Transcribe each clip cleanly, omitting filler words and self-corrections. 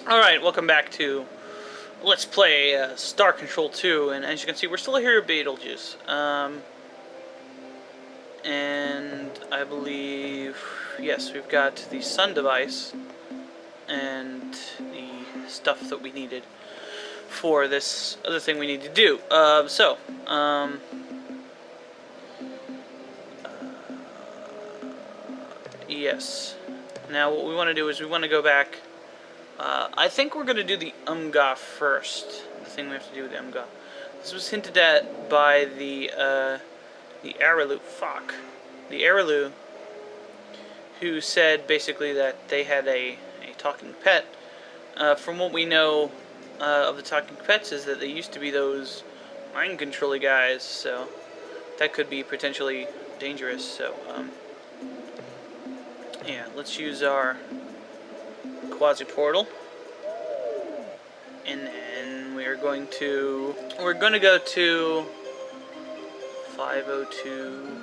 Alright, welcome back to Let's Play Star Control 2, and as you can see, we're still here at Betelgeuse. And I believe, yes, we've got the sun device and the stuff that we needed for this other thing we need to do. Yes. Now what we want to do is we want to go back. I think we're going to do the Umga first. The thing we have to do with the Umga. This was hinted at by the Araloo. The Araloo, who said basically that they had a talking pet. From what we know of the talking pets is that they used to be those mind control guys, so that could be potentially dangerous. So, yeah, let's use our quasi-portal, and then we're going to go to 502.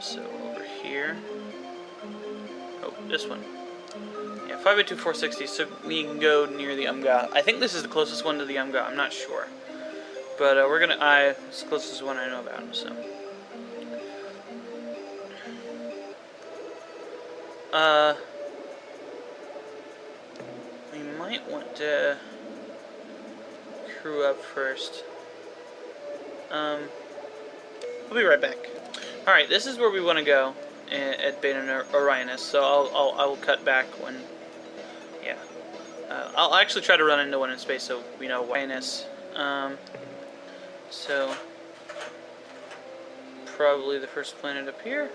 So over here. Oh, this one. Yeah, 502-460. So we can go near the Umga. I think this is the closest one to the Umga. I'm not sure, but we're gonna. It's the closest one I know about. So. We might want to crew up first. We'll be right back. Alright, this is where we want to go at Beta Orionis, so I will cut back when, yeah. I'll actually try to run into one in space so we know Orionis. So, probably the first planet up here.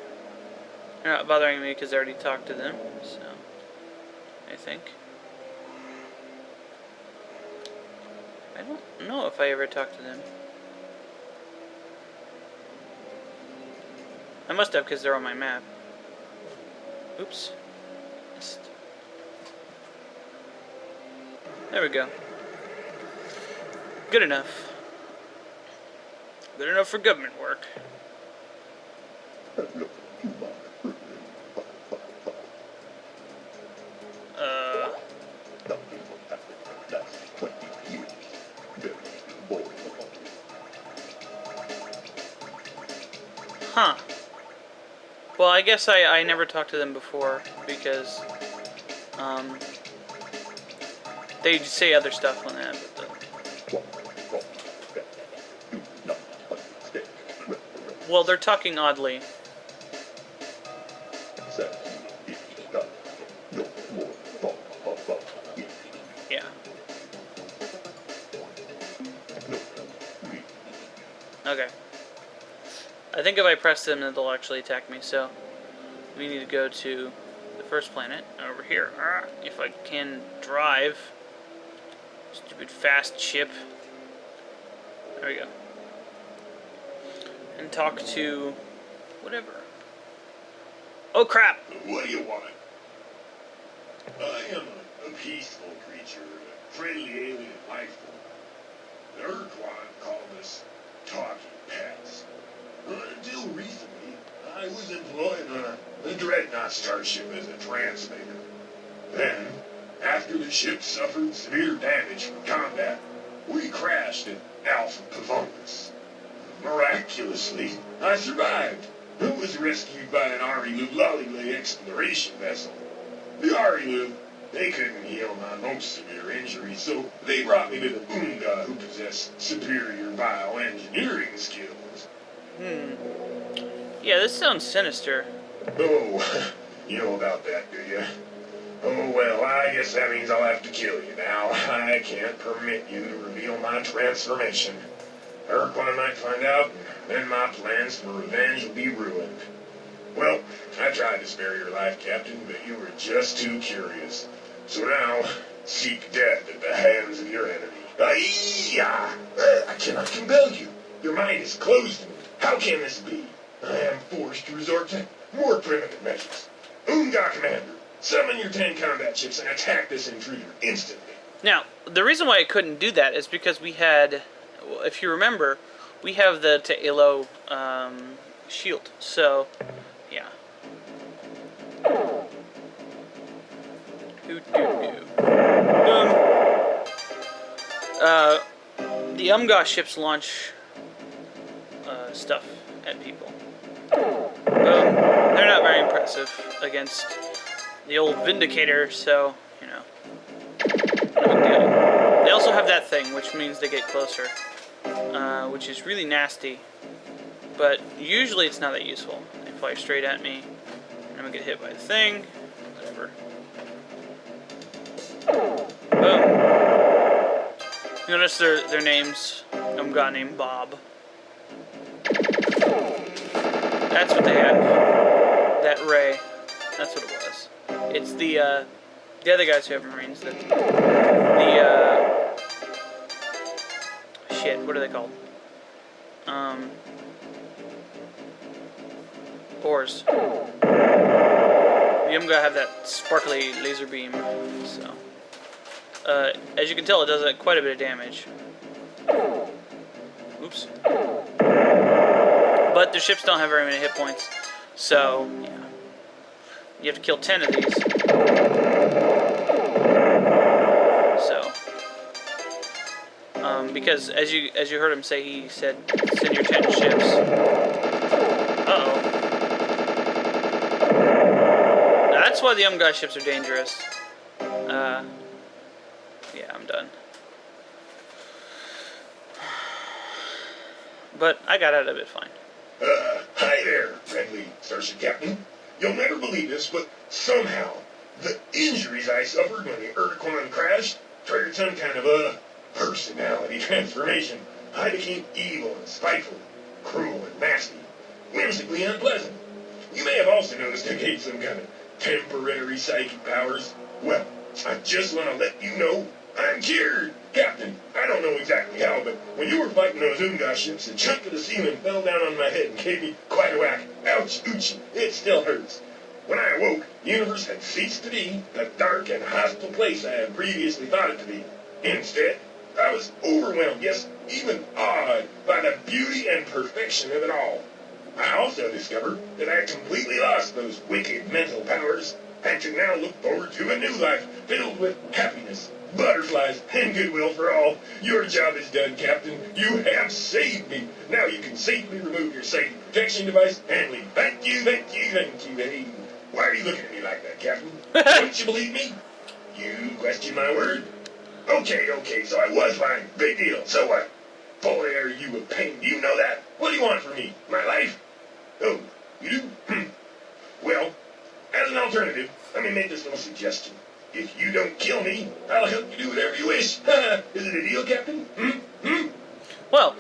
They're not bothering me because I already talked to them, so I think. I don't know if I ever talked to them. I must have because they're on my map. Oops. There we go. Good enough. Good enough for government work. Huh. Well, I guess I never talked to them before because they say other stuff on that. Well, they're talking oddly. Yeah. Okay. I think if I press them, then they'll actually attack me, so we need to go to the first planet, over here. If I can drive. Stupid fast ship. There we go. And talk to whatever. Oh crap! What do you want? I am a peaceful creature, a friendly alien life form. The Urquan called us talking pets. Until recently, I was employed on a Dreadnought starship as a translator. Then, after the ship suffered severe damage from combat, we crashed at Alpha Pavonis. Miraculously, I survived. I was rescued by an Arilu Lollylay exploration vessel. The Arilu, they couldn't heal my most severe injuries, so they brought me to the Umga, who possess superior bioengineering skills. Yeah, this sounds sinister. Oh, you know about that, do you? Oh, well, I guess that means I'll have to kill you now. I can't permit you to reveal my transformation. Urquan might find out, and then my plans for revenge will be ruined. Well, I tried to spare your life, Captain, but you were just too curious. So now, seek death at the hands of your enemy. Aiyah! I cannot compel you. Your mind is closed to me. How can this be? I am forced to resort to more primitive measures. Umga Commander, summon your 10 combat ships and attack this intruder instantly. Now, the reason why I couldn't do that is because we had, if you remember, we have the Ta'ilo shield. So, yeah. The Umga ships launch stuff at people. They're not very impressive against the old Vindicator, so, you know, no big deal. They also have that thing, which means they get closer, which is really nasty, but usually it's not that useful. They fly straight at me, and I'm gonna get hit by the thing, whatever. Boom. Notice their names. Umga named Bob. That's what they had. That ray. That's what it was. It's the other guys who have Marines that shit, what are they called? Oars. The Umga have that sparkly laser beam, so as you can tell, it does quite a bit of damage. Oops. But the ships don't have very many hit points, so yeah, you have to kill 10 of these. So, because as you heard him say, he said, "Send your 10 ships." Uh-oh. That's why the Umga ships are dangerous. Yeah, I'm done. But I got out of it fine. Hi there, friendly Starship Captain. You'll never believe this, but somehow, the injuries I suffered when the Urquan crashed triggered some kind of a personality transformation. I became evil and spiteful, cruel and nasty, whimsically unpleasant. You may have also noticed I gained some kind of temporary psychic powers. Well, I just want to let you know I'm cured. Captain, I don't know exactly how, but when you were fighting those Umga ships, a chunk of the seaman fell down on my head and gave me quite a whack. Ouch, oochie, it still hurts. When I awoke, the universe had ceased to be the dark and hostile place I had previously thought it to be. Instead, I was overwhelmed, yes, even awed by the beauty and perfection of it all. I also discovered that I had completely lost those wicked mental powers and could now look forward to a new life filled with happiness, butterflies, and goodwill for all. Your job is done, Captain. You have saved me. Now you can safely remove your safety protection device and leave. Thank you, thank you, thank you. Hey, why are you looking at me like that, Captain? Don't you believe me? You question my word? Okay, so I was lying. Big deal. So what? Boy, are you a pain. You know that. What do you want from me? My life? Oh, you do? Well, as an alternative, let me make this little suggestion. If you don't kill me, I'll help you do whatever you wish. Is it a deal, Captain? Well,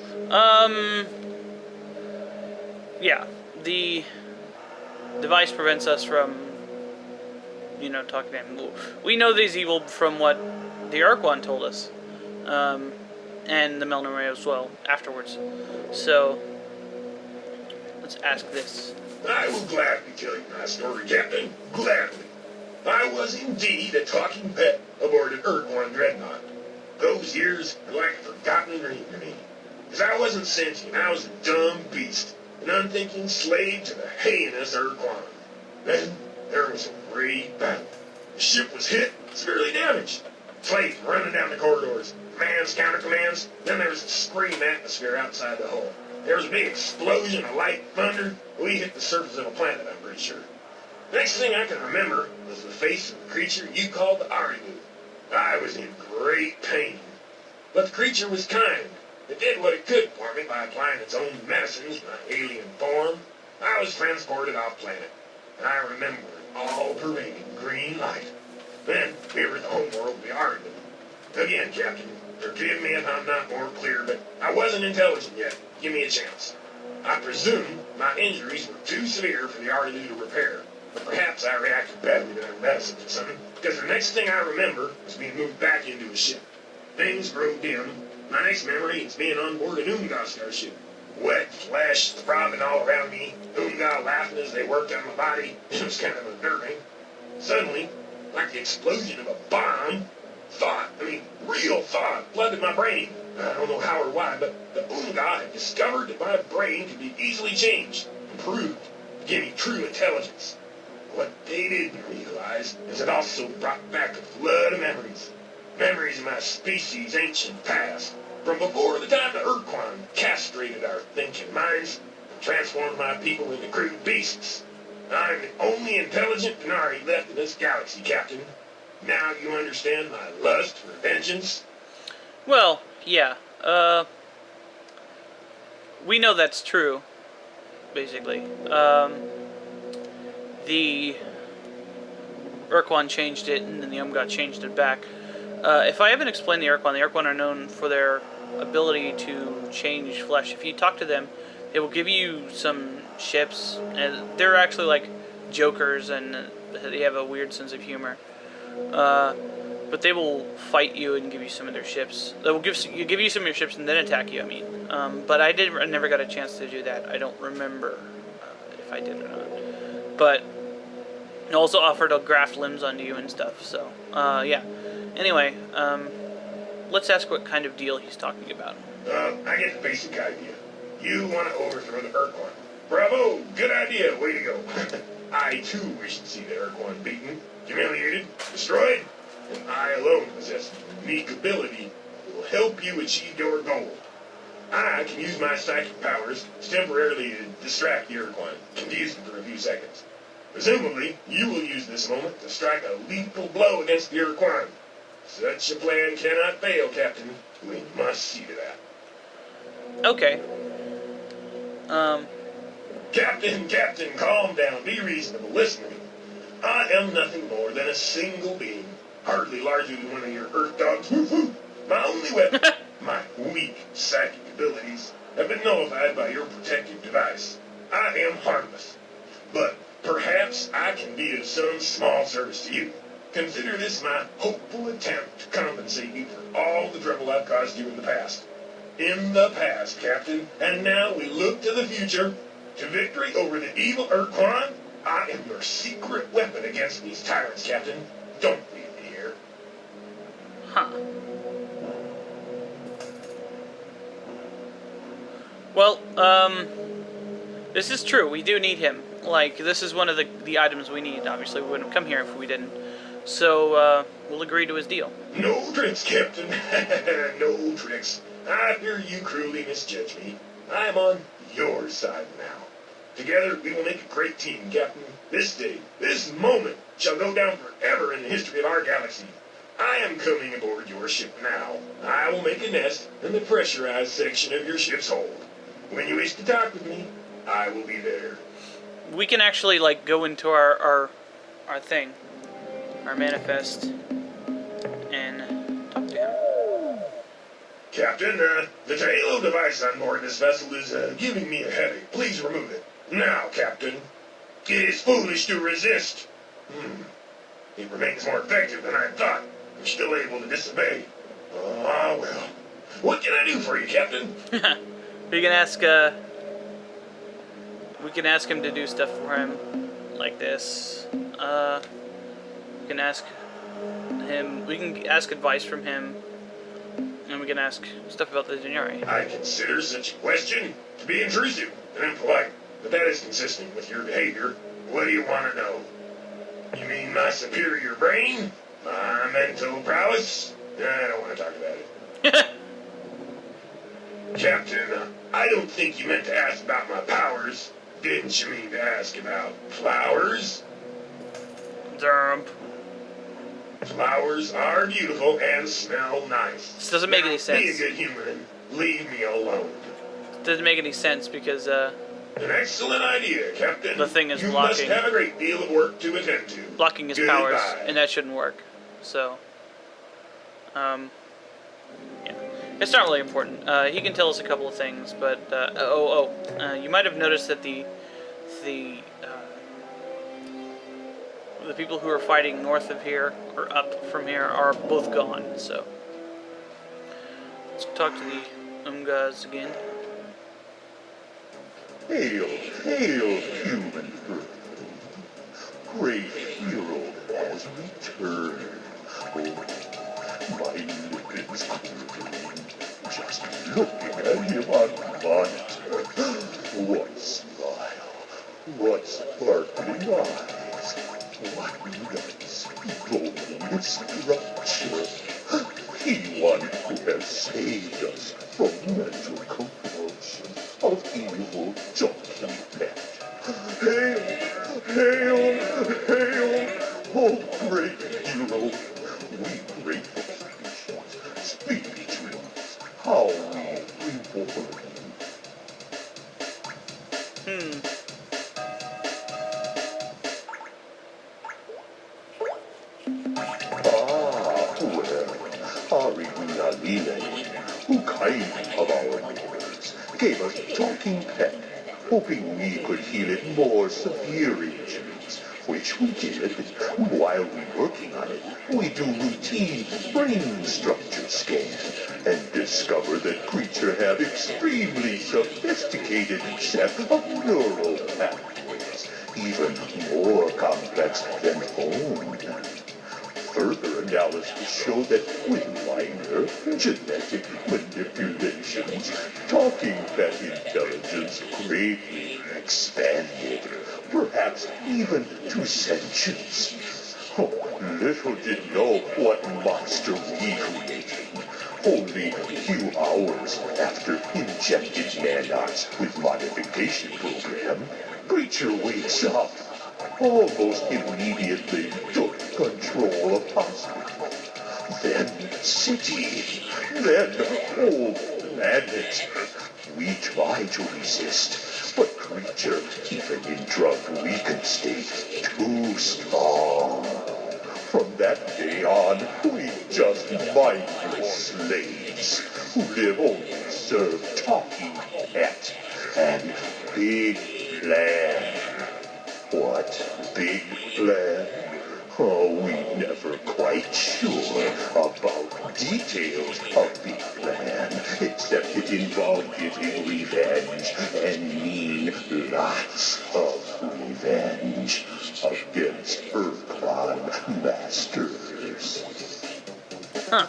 yeah, the device prevents us from, you know, talking to him. We know that he's evil from what the Urquan told us, and the Melnor Ray as well afterwards. So let's ask this. I will gladly tell you my story, Captain. Gladly. I was indeed a talking pet aboard an Urquan dreadnought. Those years are like a forgotten dream to me. Because I wasn't sentient, I was a dumb beast, an unthinking slave to the heinous Urquan. Then there was a great battle. The ship was hit, severely damaged. Slaves running down the corridors, commands, counter-commands. Then there was a scream atmosphere outside the hull. There was a big explosion of light thunder. We hit the surface of a planet, I'm pretty sure. Next thing I can remember was the face of the creature you called the Arimu. I was in great pain. But the creature was kind. It did what it could for me by applying its own medicines to my alien form. I was transported off planet. And I remember an all-pervading green light. Then we were at the homeworld of the Arimu. Again, Captain, forgive me if I'm not more clear, but I wasn't intelligent yet. Give me a chance. I presume my injuries were too severe for the Arimu to repair. But perhaps I reacted badly to their medicines or something, because the next thing I remember was being moved back into a ship. Things grew dim. My next memory is being on board an Umga starship. Wet flesh throbbing all around me, Umga laughing as they worked on my body. It was kind of unnerving. Suddenly, like the explosion of a bomb, real thought flooded my brain. I don't know how or why, but the Umga had discovered that my brain could be easily changed, improved, giving true intelligence. What they didn't realize is it also brought back a flood of memories. Memories of my species' ancient past. From before the time the Urquan castrated our thinking minds and transformed my people into crude beasts. I'm the only intelligent Panari left in this galaxy, Captain. Now you understand my lust for vengeance? Well, yeah. We know that's true, basically. The Urquan changed it, and then the Umga changed it back. If I haven't explained the Urquan are known for their ability to change flesh. If you talk to them, they will give you some ships, and they're actually like jokers, and they have a weird sense of humor. But they will fight you and give you some of their ships. They will give you some of your ships and then attack you. I mean, but I never got a chance to do that. I don't remember if I did or not. But it also offered to graft limbs onto you and stuff. So yeah. Anyway, let's ask what kind of deal he's talking about. I get the basic idea. You want to overthrow the Urquan. Bravo! Good idea. Way to go. I too wish to see the Urquan beaten, humiliated, destroyed. And I alone possess a unique ability that will help you achieve your goal. I can use my psychic powers temporarily to distract the Urquan, confuse them for a few seconds. Presumably, you will use this moment to strike a lethal blow against the Urquan. Such a plan cannot fail, Captain. We must see to that. Okay. Captain, calm down. Be reasonable. Listen to me. I am nothing more than a single being, hardly larger than one of your Earth dogs. My only weapon, my weak psychic abilities, have been nullified by your protective device. I am harmless, but perhaps I can be of some small service to you. Consider this my hopeful attempt to compensate you for all the trouble I've caused you in the past. In the past, Captain, and now we look to the future, to victory over the evil Urquan. I am your secret weapon against these tyrants, Captain. Don't leave me here. Huh. Well, this is true. We do need him. Like, this is one of the items we need. Obviously, we wouldn't have come here if we didn't. So, we'll agree to his deal. No tricks, Captain. No tricks. I fear you cruelly misjudge me. I am on your side now. Together, we will make a great team, Captain. This day, this moment, shall go down forever in the history of our galaxy. I am coming aboard your ship now. I will make a nest in the pressurized section of your ship's hold. When you wish to talk with me, I will be there. We can actually, like, go into our thing, our manifest, and talk to him. Captain, the Tailo device on board this vessel is giving me a headache. Please remove it. Now, Captain. It is foolish to resist. It remains more effective than I thought. I'm still able to disobey. Ah, well. What can I do for you, Captain? We can ask, we can ask him to do stuff for him, like this. We can ask him, we can ask advice from him, and we can ask stuff about the Denari. I consider such a question to be intrusive and impolite, but that is consistent with your behavior. What do you want to know? You mean my superior brain? My mental prowess? I don't want to talk about it. Captain, I don't think you meant to ask about my powers. Didn't you mean to ask about flowers? Derp. Flowers are beautiful and smell nice. This doesn't make any sense. Be a good human and leave me alone. Doesn't make any sense because, An excellent idea, Captain. The thing is you blocking. You must have a great deal of work to attend to. Blocking his Goodbye. powers, and that shouldn't work. So, yeah. It's not really important. He can tell us a couple of things, but, you might have noticed that the people who are fighting north of here, or up from here, are both gone, so. Let's talk to the Umgas again. Hail, hail, human bird. Great hero has returned. Oh, my lipids quivering. Just looking at him on monitor. What smile, what sparkling eyes. what nice bony structure. He who has saved us from mental compulsion of evil Talking Pet. Hail, hail, hail, oh great hero. We grateful creatures, speak to us how we reward you. Ariadne, who kind of our neighbors, gave us Talking Pet, hoping we could heal it more severe injuries, which we did. While we working on it, we do routine brain structure scan and discover that creature have extremely sophisticated set of neural pathways, even more complex than own. Further analysis showed that with minor genetic manipulations, Talking Pet intelligence greatly expanded, perhaps even to sentience. Oh, little did know what monster we created. Only a few hours after injected nanots with modification program, creature wakes up. Almost immediately took control of hospital, then city, then whole planet. We try to resist, but creature, even in drug-weakened state, too strong. From that day on, we just mindless slaves who live only to serve Talking Pet and Big Plan. What big plan? Oh, we never quite sure about details of Big Plan, except it involved getting revenge and mean lots of revenge against Urquan masters. Huh.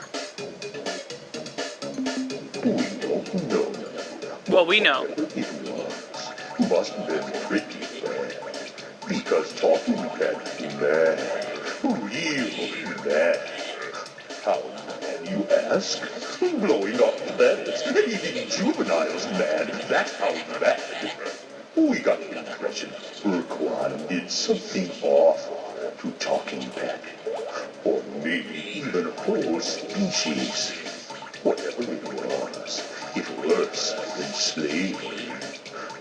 We don't know. Well, we know. Whatever it was, must have been pretty bad. Because Talking Pet mad, real mad. How mad, you ask? Blowing up planets, eating juveniles mad, that's how mad. We got the impression Urquan did something awful to Talking Pet. Or maybe even a whole species. Whatever it was worse than slavery.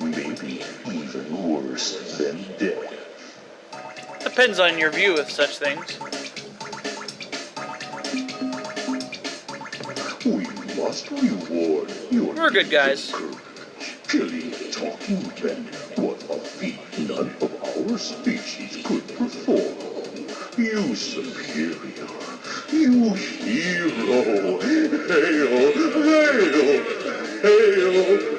Maybe even worse than death. Depends on your view of such things. We must reward your We're good guys. courage. Killing Talking Pet was a feat none of our species could perform. You superior, you hero, hail, hail, hail.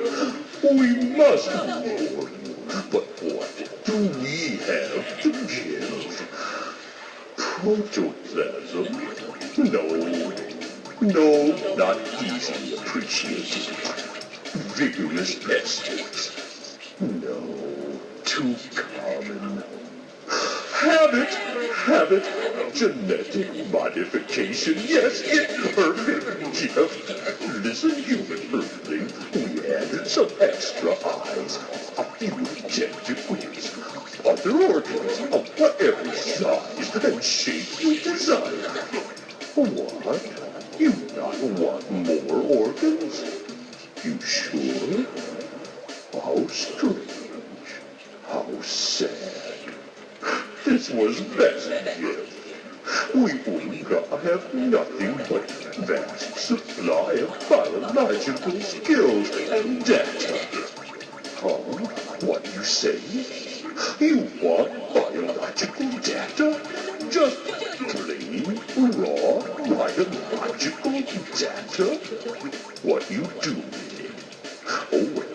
We must reward you, but what do we have to give? Protoplasm? No, not easily appreciated. Vigorous esters? No, too common. Habit, genetic modification, yes, imperfect gift. Listen, human earthling, we added some extra eyes, a few tentacles, other organs of whatever size and shape you desire. What? You not want more organs? You sure? How strange. How sad. This was best gift. We would not have nothing but vast supply of biological skills and data. Huh? What you say? You want biological data? Just plain, raw, biological data? What you do with it? Oh well,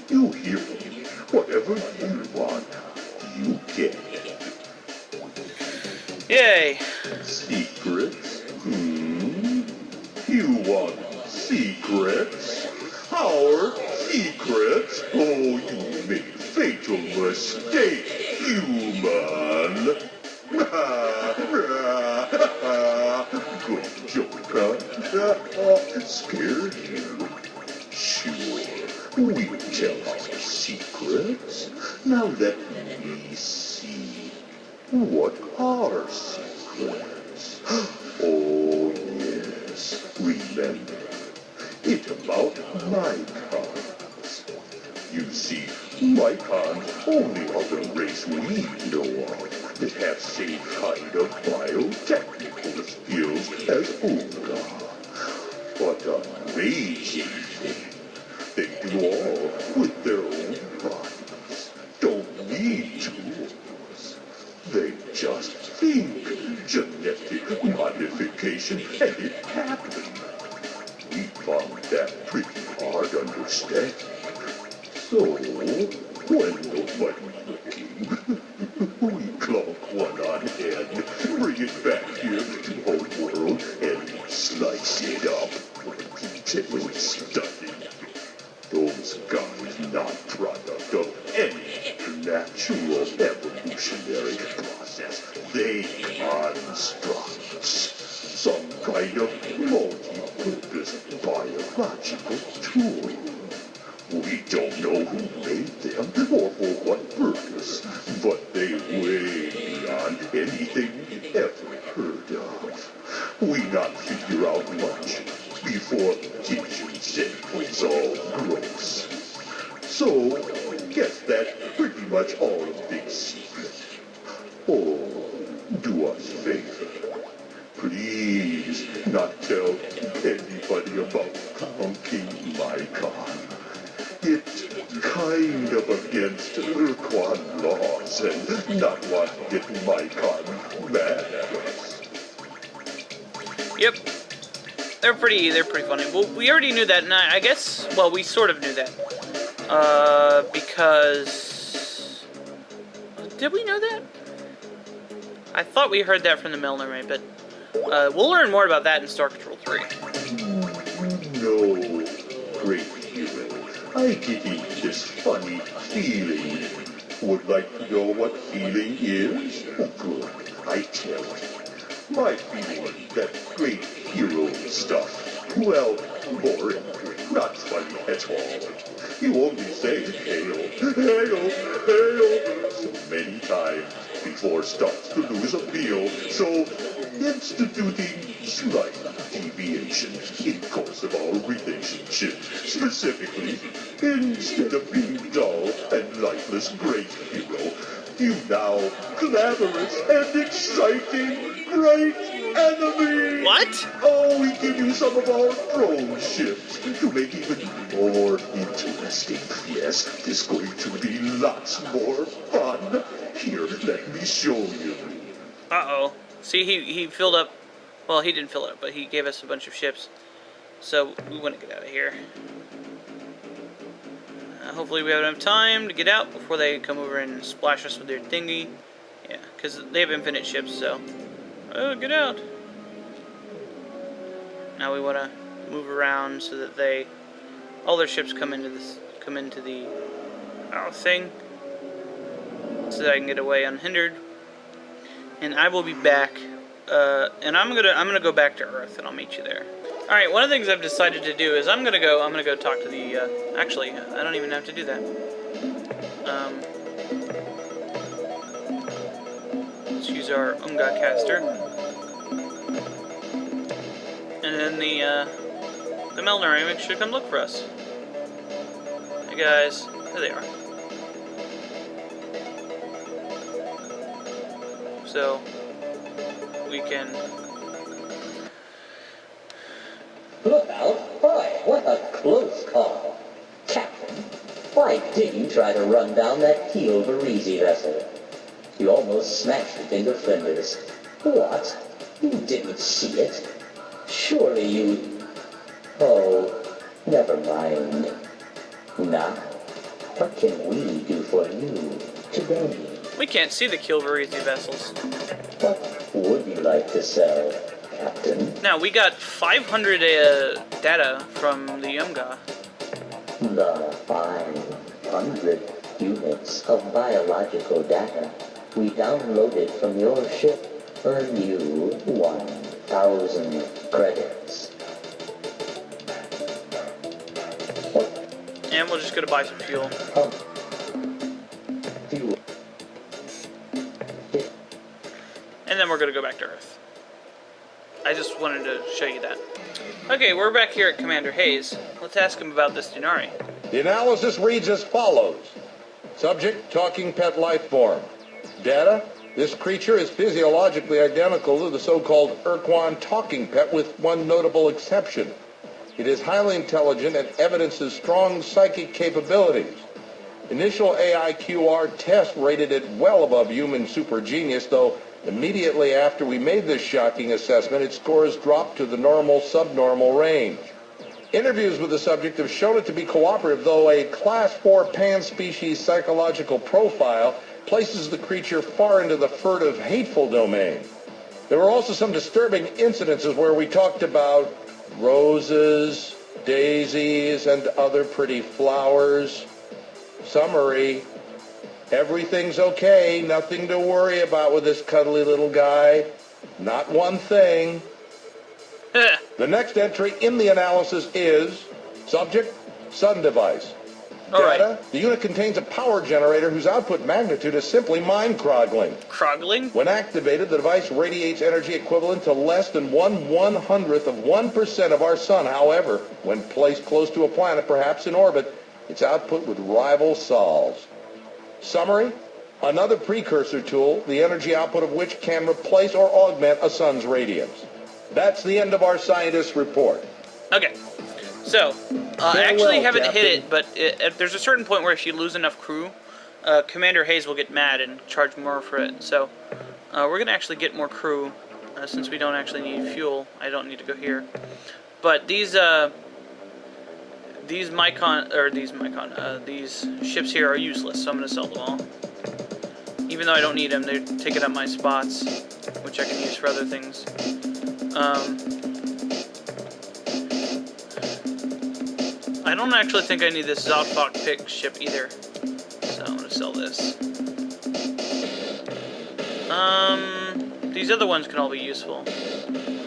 you hear me. Whatever you want, you get it. Yay. Secrets? You want secrets? Our secrets? Oh, you made a fatal mistake, human. Good joke, huh? Scared you? Sure. We'll tell our secrets. Now let me see. What are secrets? Oh, yes. Remember. It's about Mycons. You see, Mycons only other race we know of that have same kind of biotechnical skills as Unga. But amazing thing, they do all with their own bodies. Don't need tools. They just think genetic modification and it happened. We found that pretty hard to understand. So, when nobody's looking, we clunk one on head, bring it back here to our world, and slice it up. It was stunning. Those guys not product of any natural evolutionary process. They constructs some kind of multi-purpose biological tool. We don't know who made them or for what purpose, but they way beyond anything we ever heard of. We not figure out much before Kitchen said it's all gross. So, guess that's pretty much all a big secret. Oh, do us a favor. Please not tell anybody about conking Mycon. It's kind of against Urquan laws and not want to get Mycon mad at us. Yep. They're pretty funny. Well, we already knew that, and I guess, well, we sort of knew that. Because... Did we know that? I thought we heard that from the Milner Ray, but we'll learn more about that in Star Patrol 3. No, great hero. I get this funny feeling. Would like to know what feeling is? Oh, good. I tell you. My feeling, that great hero stuff, well, boring, not funny at all. You only say hail, hail, hail so many times before it starts to lose appeal. So, instituting slight deviations in course of our relationship, specifically, instead of being dull and lifeless great hero, you now glamorous and exciting great enemy! What? Oh, we give you some of our drone ships to make even more interesting. Yes, this is going to be lots more fun. Here, let me show you. Uh-oh. See, he filled up... Well, he didn't fill it up, but he gave us a bunch of ships. So, we want to get out of here. Hopefully we have enough time to get out before they come over and splash us with their thingy. Yeah, because they have infinite ships, so... Oh, get out! Now we want to move around so that all their ships come into the thing, so that I can get away unhindered. And I will be back. And I'm gonna go back to Earth, and I'll meet you there. All right. One of the things I've decided to do is I'm gonna go talk to the. Actually, I don't even have to do that. Let's use our Unga caster. And then the Melnor should come look for us. Hey guys, there they are. So we can look out! Boy, what a close call, Captain. Why did you try to run down that Keel Varese vessel? You almost smashed it into flinders. What? You didn't see it? Surely you... Oh, never mind. Now, what can we do for you today? We can't see the Keel Varese vessels. What would you like to sell, Captain? Now, we got 500 data from the Umga. The 500 units of biological data we downloaded from your ship earn you 1,000 credits. And we'll just go to buy some fuel. Pump. Fuel. And then we're going to go back to Earth. I just wanted to show you that. Okay, we're back here at Commander Hayes. Let's ask him about this Denari. The analysis reads as follows. Subject, talking pet life form. Data, this creature is physiologically identical to the so-called Urquan talking pet with one notable exception. It is highly intelligent and evidences strong psychic capabilities. Initial AIQR test rated it well above human super genius, though immediately after we made this shocking assessment, its scores dropped to the normal-subnormal range. Interviews with the subject have shown it to be cooperative, though a Class 4 pan-species psychological profile places the creature far into the furtive, hateful domain. There were also some disturbing incidences where we talked about roses, daisies, and other pretty flowers. Summary: everything's okay, nothing to worry about with this cuddly little guy. Not one thing. The next entry in the analysis is subject, sun device. All Data, right. the unit contains a power generator whose output magnitude is simply mind-croggling. Krogling? When activated, the device radiates energy equivalent to less than 1/100th of 1% of our sun. However, when placed close to a planet, perhaps in orbit, its output would rival Sol's. Summary: another precursor tool, the energy output of which can replace or augment a sun's radiance. That's the end of our scientist's report. Okay. So, I actually Farewell, haven't Captain. hit it, but there's a certain point where if you lose enough crew, Commander Hayes will get mad and charge more for it. So, we're going to actually get more crew, since we don't actually need fuel. I don't need to go here. But these ships here are useless, so I'm going to sell them all. Even though I don't need them, they're taking up my spots, which I can use for other things. I don't actually think I need this Zalfok Pig ship either, so I'm gonna sell this. These other ones can all be useful.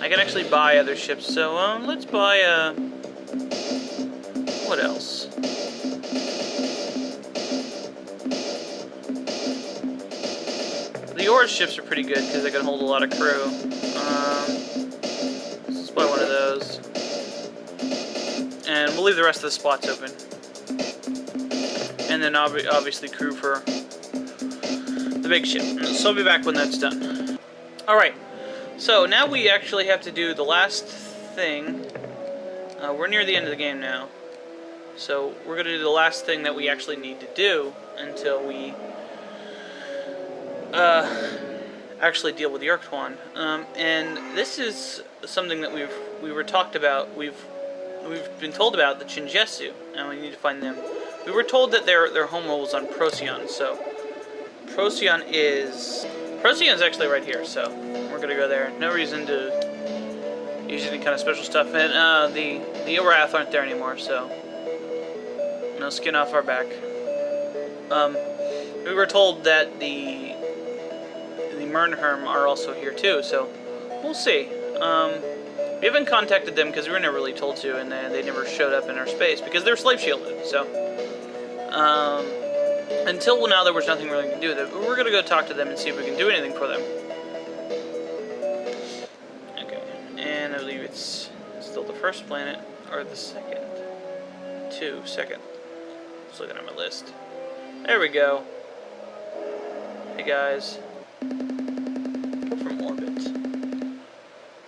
I can actually buy other ships, so let's buy what else? The Oars ships are pretty good because they can hold a lot of crew. Let's buy one of those. And we'll leave the rest of the spots open. And then obviously crew for the big ship. So I'll be back when that's done. Alright, so now we actually have to do the last thing. We're near the end of the game now. So we're going to do the last thing that we actually need to do until we actually deal with the Urquan. And this is something that we were talked about. We've been told about the Chinjesu, and we need to find them. We were told that their homeworld was on Procyon, so Procyon's actually right here, so we're gonna go there. No reason to use any kind of special stuff, and the Irath aren't there anymore, so no skin off our back. We were told that the Mernherm are also here too, so we'll see. We haven't contacted them because we were never really told to, and they never showed up in our space because they're slave shielded. So, until now, there was nothing really to do with it. But we're gonna go talk to them and see if we can do anything for them. Okay, and I believe it's still the first planet or the second. Second. Just looking at my list. There we go. Hey guys. From orbit.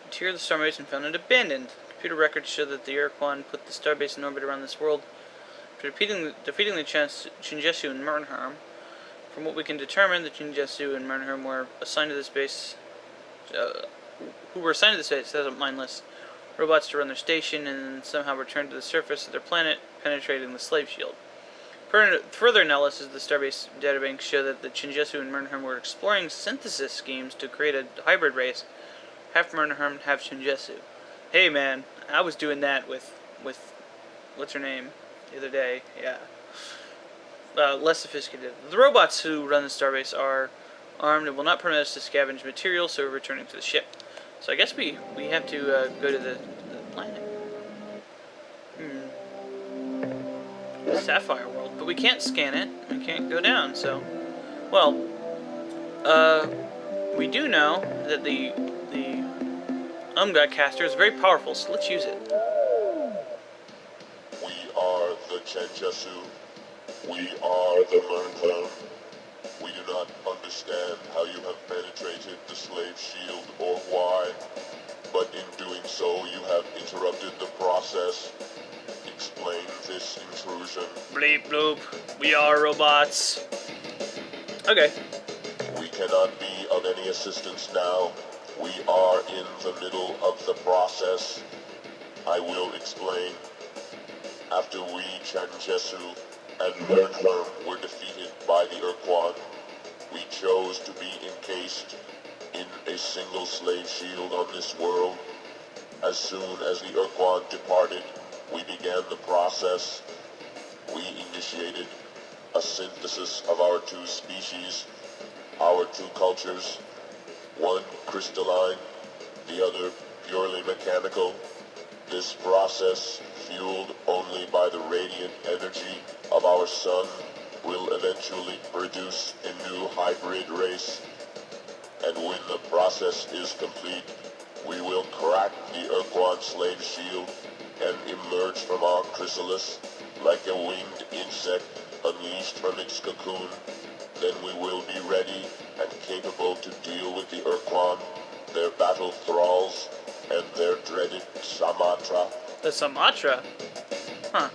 Interior of the starbase and found it abandoned. Computer records show that the Urquan put the starbase in orbit around this world after defeating the Chinjesu and Mernherm. From what we can determine, the Chinjesu and Mernherm were assigned to this base. That's mindless robots to run their station, and somehow returned to the surface of their planet, penetrating the slave shield. Further analysis of the starbase databanks show that the Chinjesu and Mernherm were exploring synthesis schemes to create a hybrid race. Half Mernherm, half Chinjesu. Hey man, I was doing that with what's her name the other day. Yeah, less sophisticated. The robots who run the starbase are armed and will not permit us to scavenge material, so we're returning to the ship. So I guess we have to go to the planet. Sapphire World, but we can't scan it. We can't go down, so... Well, we do know that the Umga caster is very powerful, so let's use it. We are the Chenjasu. We are the Merntham. We do not understand how you have penetrated the slave shield or why, but in doing so you have interrupted the process. Explain this intrusion. Bleep bloop. We are robots. Okay. We cannot be of any assistance now. We are in the middle of the process. I will explain. After we, Chanjesu, and Merntham were defeated by the Urquan, we chose to be encased in a single slave shield on this world. As soon as the Urquan departed, we began the process. We initiated a synthesis of our two species, our two cultures, one crystalline, the other purely mechanical. This process, fueled only by the radiant energy of our sun, will eventually produce a new hybrid race. And when the process is complete, we will crack the Urquan slave shield and emerge from our chrysalis like a winged insect unleashed from its cocoon. Then we will be ready and capable to deal with the Urquan, their battle thralls, and their dreaded Samatra. The Samatra? Huh.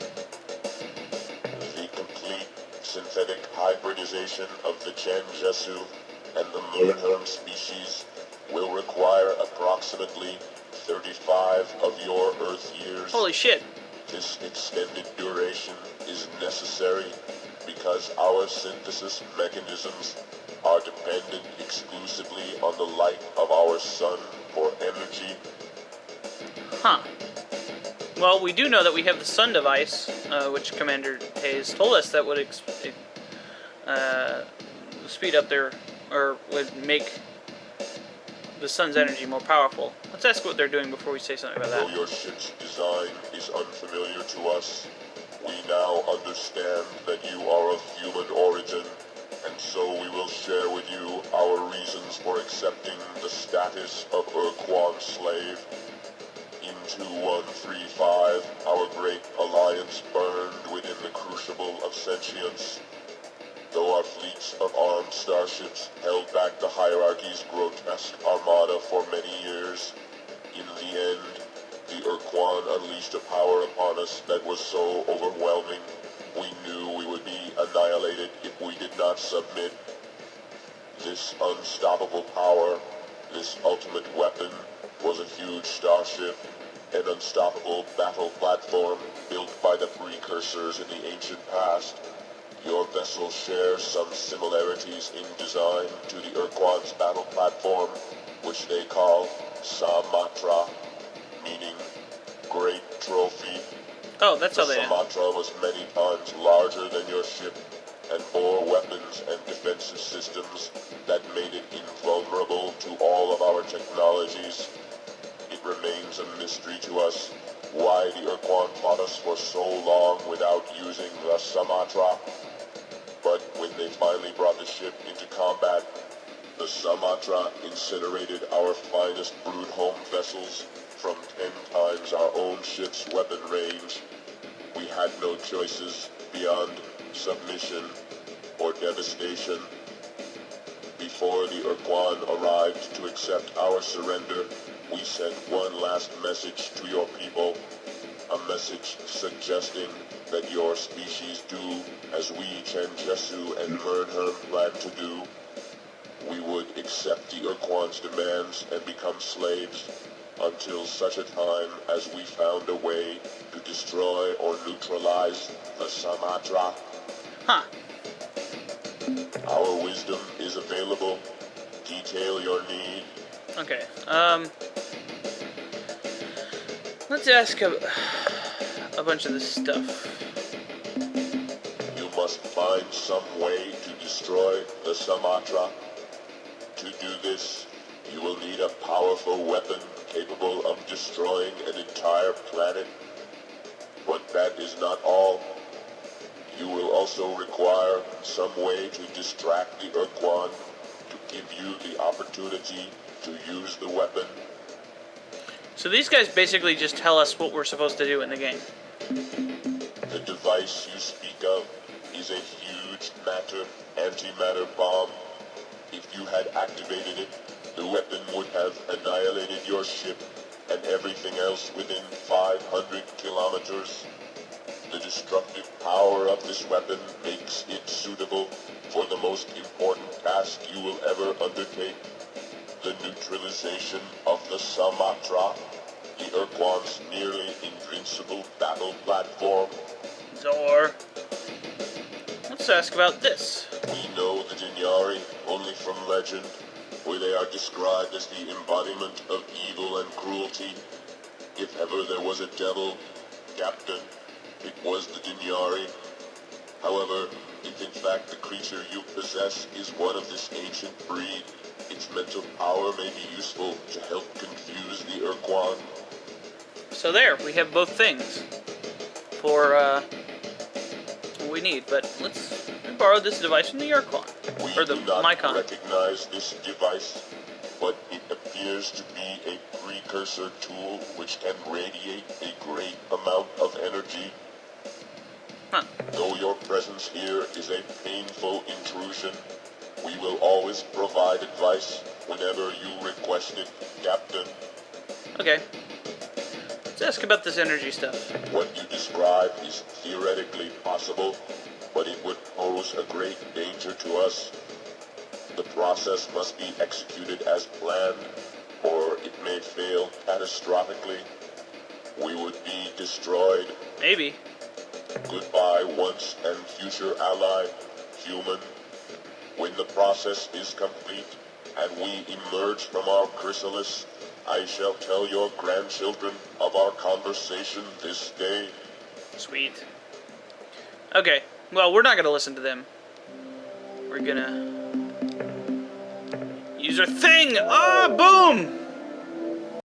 The complete synthetic hybridization of the Chenjasu and the Merntham species will require approximately 35 of your Earth years. Holy shit. This extended duration is necessary because our synthesis mechanisms are dependent exclusively on the light of our sun for energy. Huh. Well, we do know that we have the Sun device, which Commander Hayes told us that would speed up their, or would make the sun's energy more powerful. Let's ask what they're doing before we say something about Though that. your ship's design is unfamiliar to us, we now understand that you are of human origin, and so we will share with you our reasons for accepting the status of Urquan slave. In 2135, our great alliance burned within the crucible of sentience. Though our fleets of armed starships held back the hierarchy's grotesque armada for many years, in the end, the Urquan unleashed a power upon us that was so overwhelming, we knew we would be annihilated if we did not submit. This unstoppable power, this ultimate weapon, was a huge starship, an unstoppable battle platform built by the precursors in the ancient past. Your vessel shares some similarities in design to the Urquan's battle platform, which they call Samatra, meaning Great Trophy. Oh, that's The how they... Samatra was many times larger than your ship and bore weapons and defensive systems that made it invulnerable to all of our technologies. It remains a mystery to us why the Urquan fought us for so long without using the Samatra. But when they finally brought the ship into combat, the Samatra incinerated our finest brood-home vessels from 10 times our own ship's weapon range. We had no choices beyond submission or devastation. Before the Urquan arrived to accept our surrender, we sent one last message to your people, a message suggesting that your species do as we, Chenjasu and Merntham, plan to do. We would accept the Urquan's demands and become slaves until such a time as we found a way to destroy or neutralize the Samatra. Huh. Our wisdom is available. Detail your need. Okay. Let's ask a bunch of this stuff. You must find some way to destroy the Samatra. To do this, you will need a powerful weapon capable of destroying an entire planet. But that is not all. You will also require some way to distract the Urquan to give you the opportunity to use the weapon. So these guys basically just tell us what we're supposed to do in the game. The device you speak of is a huge matter antimatter bomb. If you had activated it, the weapon would have annihilated your ship and everything else within 500 kilometers. The destructive power of this weapon makes it suitable for the most important task you will ever undertake, the neutralization of the Sumatra, the Urquan's nearly invincible battle platform. Zor. Let's ask about this. We know the Dinyari only from legend, where they are described as the embodiment of evil and cruelty. If ever there was a devil, Captain, it was the Dinyari. However, if in fact the creature you possess is one of this ancient breed, its mental power may be useful to help confuse the Urquan. So there, we have both things for what we need. But let's borrow this device from the Urquan. We Or the do not Mycon. recognize this device, but it appears to be a precursor tool which can radiate a great amount of energy. Huh. Though your presence here is a painful intrusion, we will always provide advice whenever you request it, Captain. Okay. Let's ask about this energy stuff. What you describe is theoretically possible, but it would pose a great danger to us. The process must be executed as planned, or it may fail catastrophically. We would be destroyed. Maybe. Goodbye, once and future ally, human. When the process is complete, and we emerge from our chrysalis, I shall tell your grandchildren of our conversation this day. Sweet. Okay. Well, we're not gonna listen to them. We're gonna use our thing. Ah, boom!